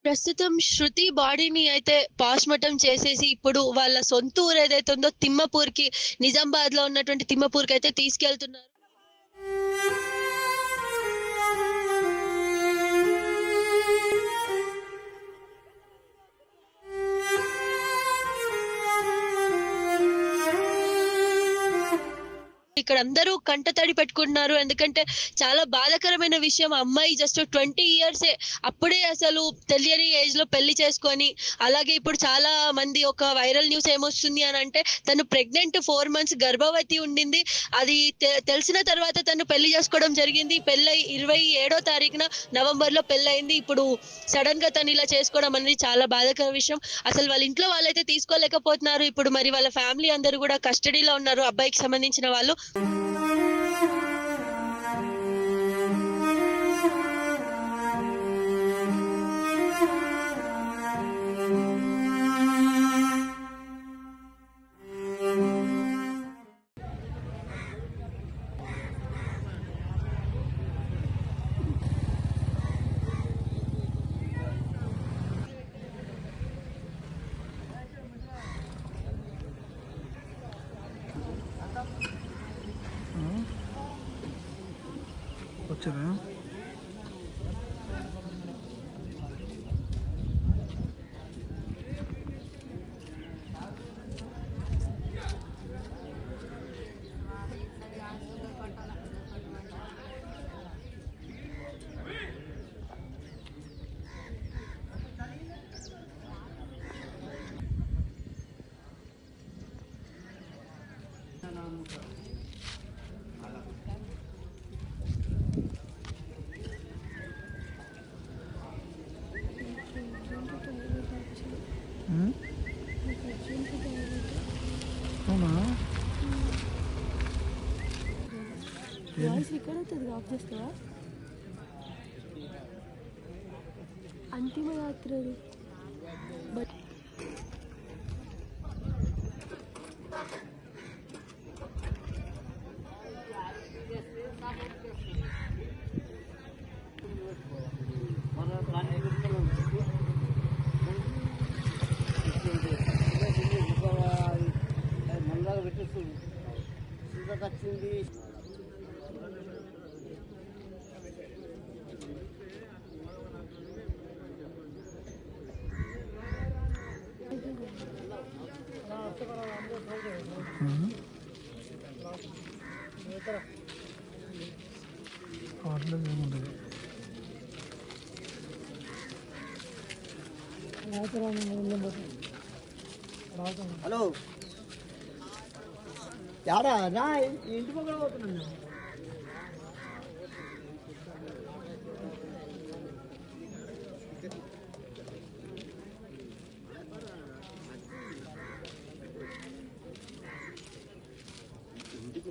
ప్రస్తుతం 'శృతి' బాడీని అయితే పోస్ట్‌మార్టం చేసేసి, ఇప్పుడు వాళ్ళ సొంత ఊరు ఏదైతే ఉందో తిమ్మపూర్‌కి, నిజామాబాద్‌లో ఉన్నటువంటి తిమ్మపూర్‌కైతే తీసుకెళ్తున్నారు. ఇక్కడ అందరూ కంటతడి పెట్టుకుంటున్నారు. ఎందుకంటే చాలా బాధాకరమైన విషయం. ఆ అమ్మాయి జస్ట్ 20 ఇయర్సే. అప్పుడే అసలు తెలియని ఏజ్‌లో పెళ్లి చేసుకొని, అలాగే ఇప్పుడు చాలా మంది ఒక వైరల్ న్యూస్ ఏమొస్తుంది అనంటే తను ప్రెగ్నెంట్ 4 మంత్స్ గర్భవతి ఉండింది. అది తెలిసిన తర్వాత తను పెళ్లి చేసుకోవడం జరిగింది. పెళ్లై 27వ తారీఖున నవంబర్‌లో పెళ్లయింది. ఇప్పుడు సడెన్‌గా తను ఇలా చేసుకోవడం అనేది చాలా బాధాకర విషయం. అసలు వాళ్ళ ఇంట్లో వాళ్ళైతే తీసుకోలేకపోతున్నారు. ఇప్పుడు మరి వాళ్ళ ఫ్యామిలీ అందరూ గూడా కస్టడీలో ఉన్నారు అబ్బాయికి సంబంధించిన వాళ్ళు. వచ్చారా? అవునా? వాయిస్ రికార్డ్ అవుతుంది, ఆఫ్ చేస్తావా? అంతిమ యాత్రలు బట్ కార్డులో ఏముండదు. హలో యాడా రా ఇంటి పక్కన పోతున్నాను. ఇంటికి